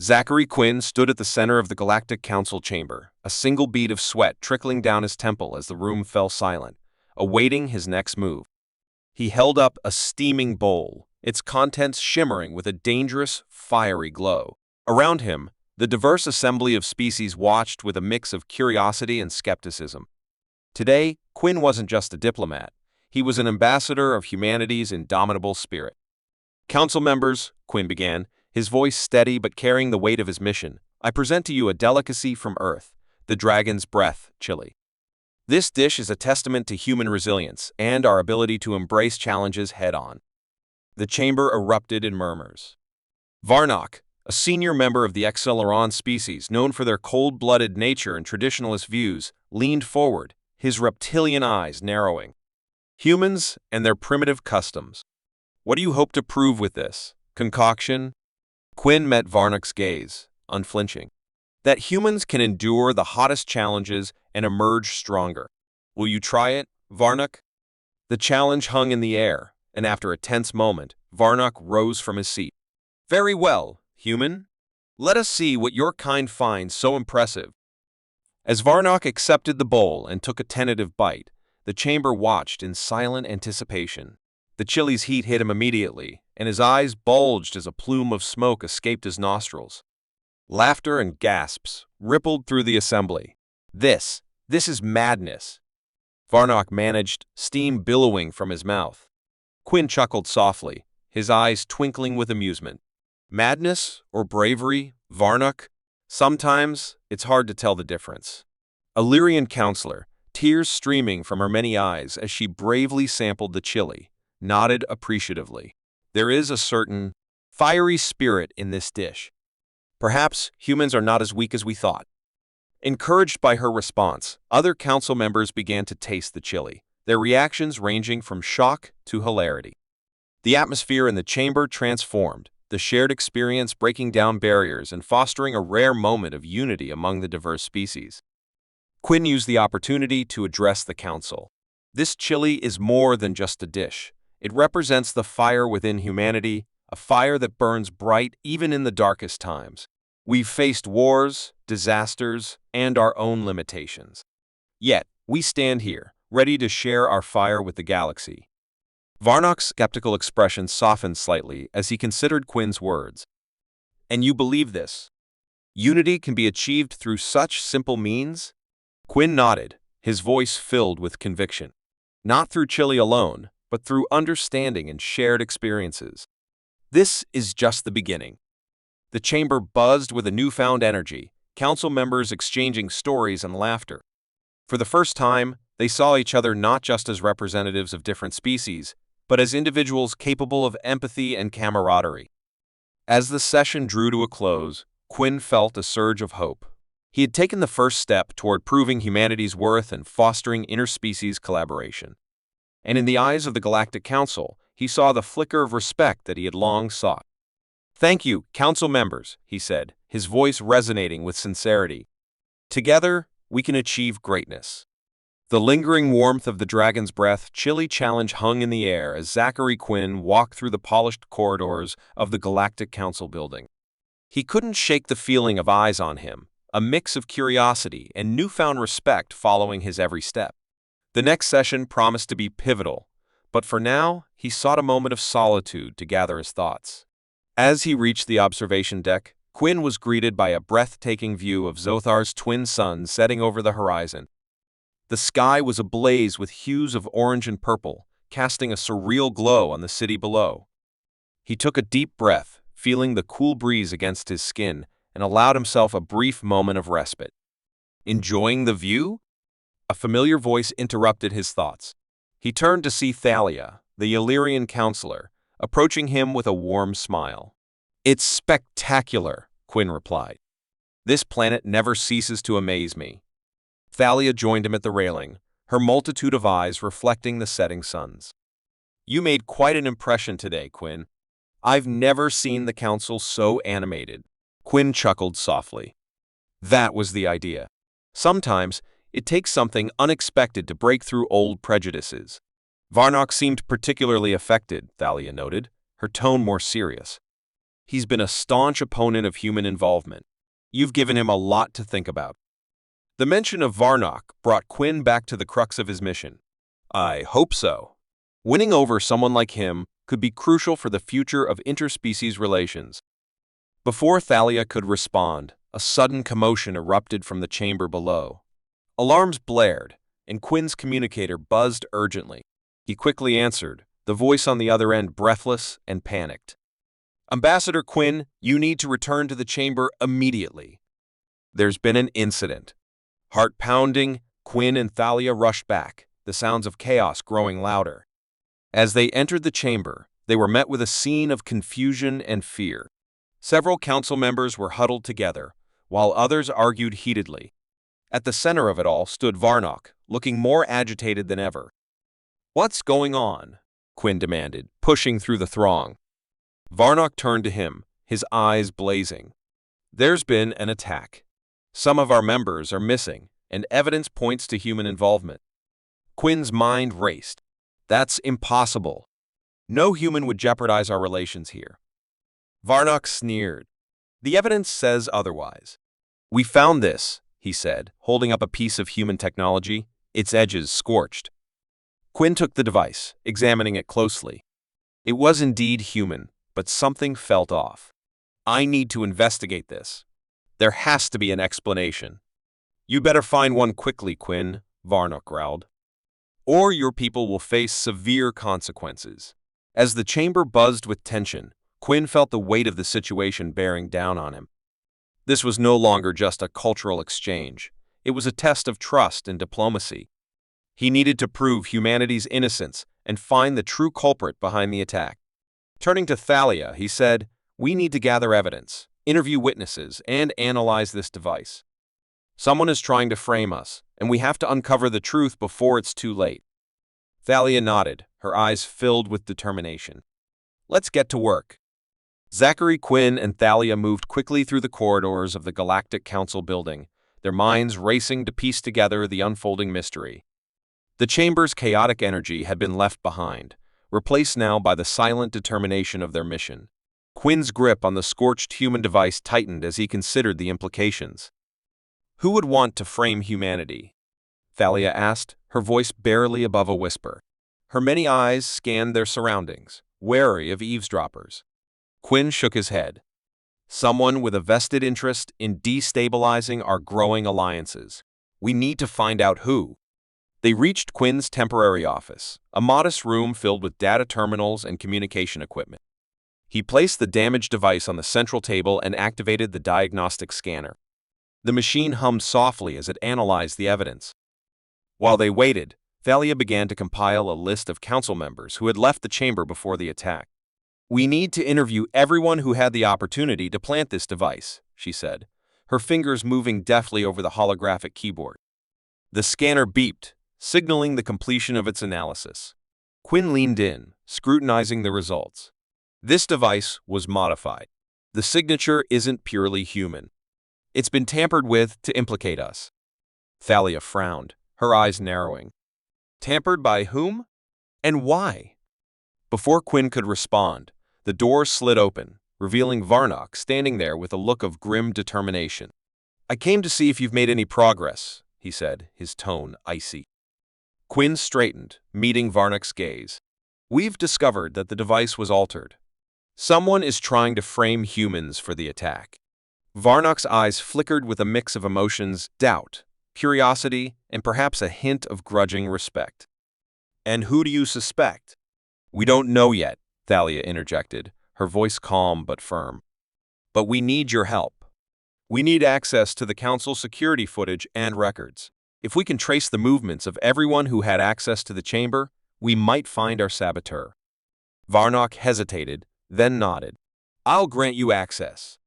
Zachary Quinn stood at the center of the Galactic Council chamber, a single bead of sweat trickling down his temple as the room fell silent, awaiting his next move. He held up a steaming bowl, its contents shimmering with a dangerous, fiery glow. Around him, the diverse assembly of species watched with a mix of curiosity and skepticism. Today, Quinn wasn't just a diplomat. He was an ambassador of humanity's indomitable spirit. "Council members," Quinn began, his voice steady but carrying the weight of his mission, "I present to you a delicacy from Earth, the dragon's breath, Chile. This dish is a testament to human resilience and our ability to embrace challenges head-on." The chamber erupted in murmurs. Varnock, a senior member of the Acceleron species known for their cold-blooded nature and traditionalist views, leaned forward, his reptilian eyes narrowing. "Humans and their primitive customs. What do you hope to prove with this concoction?" Quinn met Varnock's gaze, unflinching. "That humans can endure the hottest challenges and emerge stronger. Will you try it, Varnock?" The challenge hung in the air, and after a tense moment, Varnock rose from his seat. "Very well, human. Let us see what your kind finds so impressive." As Varnock accepted the bowl and took a tentative bite, the chamber watched in silent anticipation. The chili's heat hit him immediately, and his eyes bulged as a plume of smoke escaped his nostrils. Laughter and gasps rippled through the assembly. This is madness." Varnock managed, steam billowing from his mouth. Quinn chuckled softly, his eyes twinkling with amusement. "Madness or bravery, Varnock? Sometimes it's hard to tell the difference." A Lyrian counselor, tears streaming from her many eyes as she bravely sampled the chili, nodded appreciatively. "There is a certain fiery spirit in this dish. Perhaps humans are not as weak as we thought." Encouraged by her response, other council members began to taste the chili, their reactions ranging from shock to hilarity. The atmosphere in the chamber transformed, the shared experience breaking down barriers and fostering a rare moment of unity among the diverse species. Quinn used the opportunity to address the council. "This chili is more than just a dish. It represents the fire within humanity, a fire that burns bright even in the darkest times. We've faced wars, disasters, and our own limitations. Yet, we stand here, ready to share our fire with the galaxy." Varnock's skeptical expression softened slightly as he considered Quinn's words. "And you believe this? Unity can be achieved through such simple means?" Quinn nodded, his voice filled with conviction. "Not through chili alone, but through understanding and shared experiences. This is just the beginning." The chamber buzzed with a newfound energy, council members exchanging stories and laughter. For the first time, they saw each other not just as representatives of different species, but as individuals capable of empathy and camaraderie. As the session drew to a close, Quinn felt a surge of hope. He had taken the first step toward proving humanity's worth and fostering interspecies collaboration. And in the eyes of the Galactic Council, he saw the flicker of respect that he had long sought. "Thank you, council members," he said, his voice resonating with sincerity. "Together, we can achieve greatness." The lingering warmth of the dragon's breath chili challenge hung in the air as Zachary Quinn walked through the polished corridors of the Galactic Council building. He couldn't shake the feeling of eyes on him, a mix of curiosity and newfound respect following his every step. The next session promised to be pivotal, but for now, he sought a moment of solitude to gather his thoughts. As he reached the observation deck, Quinn was greeted by a breathtaking view of Zothar's twin suns setting over the horizon. The sky was ablaze with hues of orange and purple, casting a surreal glow on the city below. He took a deep breath, feeling the cool breeze against his skin, and allowed himself a brief moment of respite. "Enjoying the view?" A familiar voice interrupted his thoughts. He turned to see Thalia, the Illyrian counselor, approaching him with a warm smile. "It's spectacular," Quinn replied. "This planet never ceases to amaze me." Thalia joined him at the railing, her multitude of eyes reflecting the setting suns. "You made quite an impression today, Quinn. I've never seen the council so animated." Quinn chuckled softly. That was the idea. Sometimes, it takes something unexpected to break through old prejudices. Varnock seemed particularly affected, Thalia noted, her tone more serious. He's been a staunch opponent of human involvement. You've given him a lot to think about. The mention of Varnock brought Quinn back to the crux of his mission. I hope so. Winning over someone like him could be crucial for the future of interspecies relations. Before Thalia could respond, a sudden commotion erupted from the chamber below. Alarms blared, and Quinn's communicator buzzed urgently. He quickly answered, the voice on the other end breathless and panicked. Ambassador Quinn, you need to return to the chamber immediately. There's been an incident. Heart pounding, Quinn and Thalia rushed back, the sounds of chaos growing louder. As they entered the chamber, they were met with a scene of confusion and fear. Several council members were huddled together, while others argued heatedly. At the center of it all stood Varnock, looking more agitated than ever. What's going on? Quinn demanded, pushing through the throng. Varnock turned to him, his eyes blazing. There's been an attack. Some of our members are missing, and evidence points to human involvement. Quinn's mind raced. That's impossible. No human would jeopardize our relations here. Varnock sneered. The evidence says otherwise. We found this, he said, holding up a piece of human technology, its edges scorched. Quinn took the device, examining it closely. It was indeed human, but something felt off. I need to investigate this. There has to be an explanation. You better find one quickly, Quinn, Varnock growled. Or your people will face severe consequences. As the chamber buzzed with tension, Quinn felt the weight of the situation bearing down on him. This was no longer just a cultural exchange. It was a test of trust and diplomacy. He needed to prove humanity's innocence and find the true culprit behind the attack. Turning to Thalia, he said, we need to gather evidence, interview witnesses, and analyze this device. Someone is trying to frame us, and we have to uncover the truth before it's too late. Thalia nodded, her eyes filled with determination. Let's get to work. Zachary, Quinn, and Thalia moved quickly through the corridors of the Galactic Council building, their minds racing to piece together the unfolding mystery. The chamber's chaotic energy had been left behind, replaced now by the silent determination of their mission. Quinn's grip on the scorched human device tightened as he considered the implications. Who would want to frame humanity? Thalia asked, her voice barely above a whisper. Her many eyes scanned their surroundings, wary of eavesdroppers. Quinn shook his head. Someone with a vested interest in destabilizing our growing alliances. We need to find out who. They reached Quinn's temporary office, a modest room filled with data terminals and communication equipment. He placed the damaged device on the central table and activated the diagnostic scanner. The machine hummed softly as it analyzed the evidence. While they waited, Thalia began to compile a list of council members who had left the chamber before the attack. We need to interview everyone who had the opportunity to plant this device, she said, her fingers moving deftly over the holographic keyboard. The scanner beeped, signaling the completion of its analysis. Quinn leaned in, scrutinizing the results. This device was modified. The signature isn't purely human. It's been tampered with to implicate us. Thalia frowned, her eyes narrowing. Tampered by whom? And why? Before Quinn could respond, the door slid open, revealing Varnock standing there with a look of grim determination. I came to see if you've made any progress, he said, his tone icy. Quinn straightened, meeting Varnock's gaze. We've discovered that the device was altered. Someone is trying to frame humans for the attack. Varnock's eyes flickered with a mix of emotions, doubt, curiosity, and perhaps a hint of grudging respect. And who do you suspect? We don't know yet, Thalia interjected, her voice calm but firm. But we need your help. We need access to the Council security footage and records. If we can trace the movements of everyone who had access to the chamber, we might find our saboteur. Varnock hesitated, then nodded. I'll grant you access.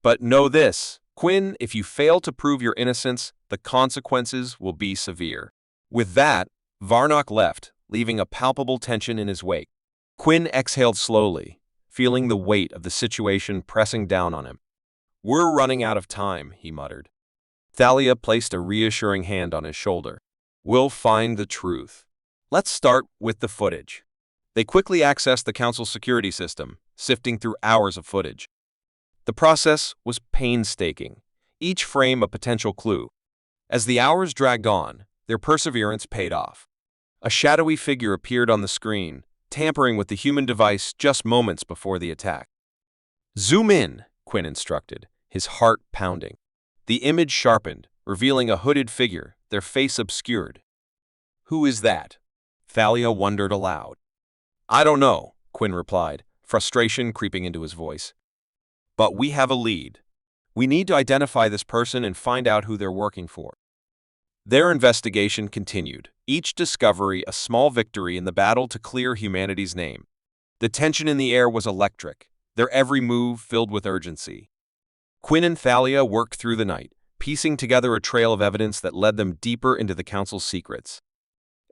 But know this, Quinn, if you fail to prove your innocence, the consequences will be severe. With that, Varnock left, leaving a palpable tension in his wake. Quinn exhaled slowly, feeling the weight of the situation pressing down on him. We're running out of time, he muttered. Thalia placed a reassuring hand on his shoulder. We'll find the truth. Let's start with the footage. They quickly accessed the Council security system, sifting through hours of footage. The process was painstaking, each frame a potential clue. As the hours dragged on, their perseverance paid off. A shadowy figure appeared on the screen, tampering with the human device just moments before the attack. "Zoom in," Quinn instructed, his heart pounding. The image sharpened, revealing a hooded figure, their face obscured. "Who is that?" Thalia wondered aloud. "I don't know," Quinn replied, frustration creeping into his voice. "But we have a lead. We need to identify this person and find out who they're working for." Their investigation continued, each discovery a small victory in the battle to clear humanity's name. The tension in the air was electric, their every move filled with urgency. Quinn and Thalia worked through the night, piecing together a trail of evidence that led them deeper into the Council's secrets.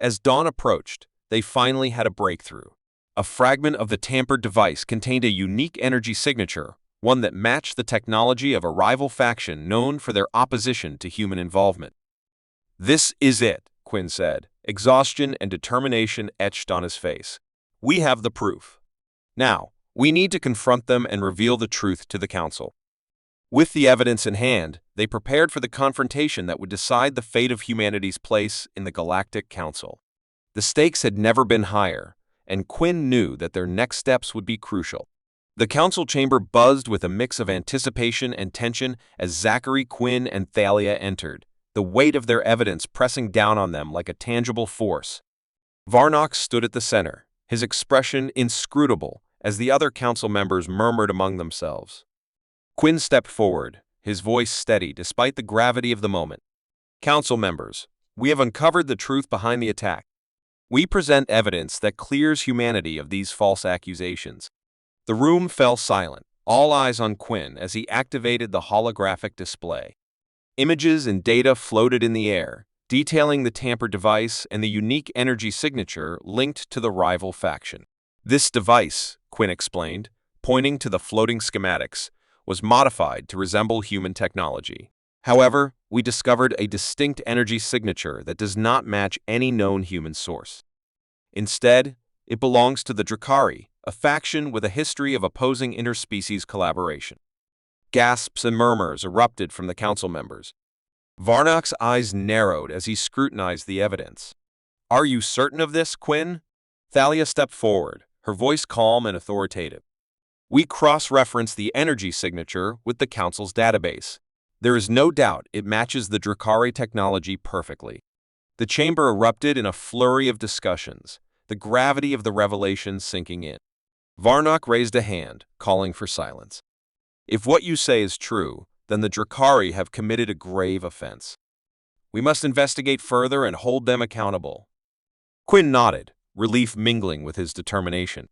As dawn approached, they finally had a breakthrough. A fragment of the tampered device contained a unique energy signature, one that matched the technology of a rival faction known for their opposition to human involvement. "This is it," Quinn said, exhaustion and determination etched on his face. "We have the proof. Now, we need to confront them and reveal the truth to the Council." With the evidence in hand, they prepared for the confrontation that would decide the fate of humanity's place in the Galactic Council. The stakes had never been higher, and Quinn knew that their next steps would be crucial. The council chamber buzzed with a mix of anticipation and tension as Zachary, Quinn, and Thalia entered, the weight of their evidence pressing down on them like a tangible force. Varnock stood at the center, his expression inscrutable as the other council members murmured among themselves. Quinn stepped forward, his voice steady despite the gravity of the moment. "Council members, we have uncovered the truth behind the attack. We present evidence that clears humanity of these false accusations." The room fell silent, all eyes on Quinn as he activated the holographic display. Images and data floated in the air, detailing the tampered device and the unique energy signature linked to the rival faction. "This device," Quinn explained, pointing to the floating schematics, was modified to resemble human technology. However, we discovered a distinct energy signature that does not match any known human source. Instead, it belongs to the Drakari, a faction with a history of opposing interspecies collaboration. Gasps and murmurs erupted from the council members. Varnock's eyes narrowed as he scrutinized the evidence. "Are you certain of this, Quinn?" Thalia stepped forward, her voice calm and authoritative. "We cross-referenced the energy signature with the council's database. There is no doubt it matches the Drakari technology perfectly." The chamber erupted in a flurry of discussions, the gravity of the revelation sinking in. Varnock raised a hand, calling for silence. "If what you say is true, then the Drakari have committed a grave offense. We must investigate further and hold them accountable." Quinn nodded, relief mingling with his determination.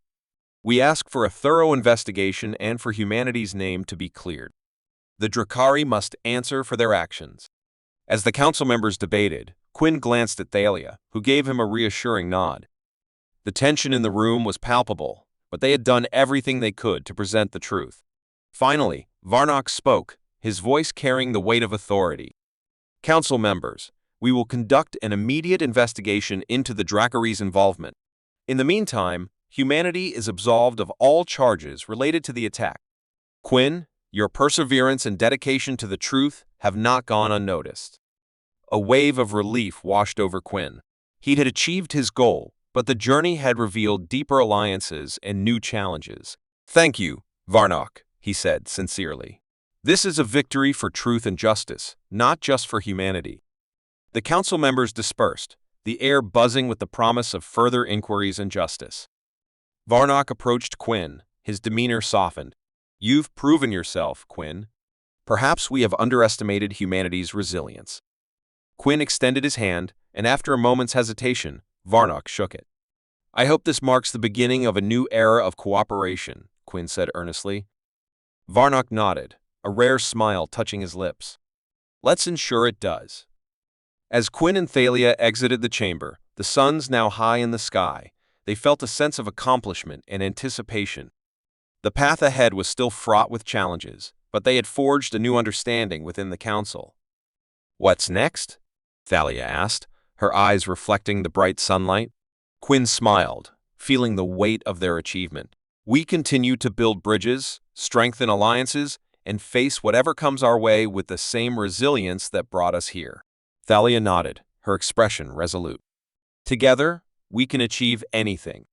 "We ask for a thorough investigation and for humanity's name to be cleared. The Drakari must answer for their actions." As the council members debated, Quinn glanced at Thalia, who gave him a reassuring nod. The tension in the room was palpable, but they had done everything they could to present the truth. Finally, Varnock spoke, his voice carrying the weight of authority. "Council members, we will conduct an immediate investigation into the Drakari's involvement. In the meantime, humanity is absolved of all charges related to the attack. Quinn, your perseverance and dedication to the truth have not gone unnoticed." A wave of relief washed over Quinn. He had achieved his goal, but the journey had revealed deeper alliances and new challenges. "Thank you, Varnock," he said sincerely. "This is a victory for truth and justice, not just for humanity." The council members dispersed, the air buzzing with the promise of further inquiries and justice. Varnock approached Quinn, his demeanor softened. "You've proven yourself, Quinn. Perhaps we have underestimated humanity's resilience." Quinn extended his hand, and after a moment's hesitation, Varnock shook it. "I hope this marks the beginning of a new era of cooperation," Quinn said earnestly. Varnock nodded, a rare smile touching his lips. "Let's ensure it does." As Quinn and Thalia exited the chamber, the suns now high in the sky, they felt a sense of accomplishment and anticipation. The path ahead was still fraught with challenges, but they had forged a new understanding within the council. "What's next?" Thalia asked, her eyes reflecting the bright sunlight. Quinn smiled, feeling the weight of their achievement. "We continue to build bridges, strengthen alliances, and face whatever comes our way with the same resilience that brought us here. Thalia nodded, her expression resolute. Together, we can achieve anything.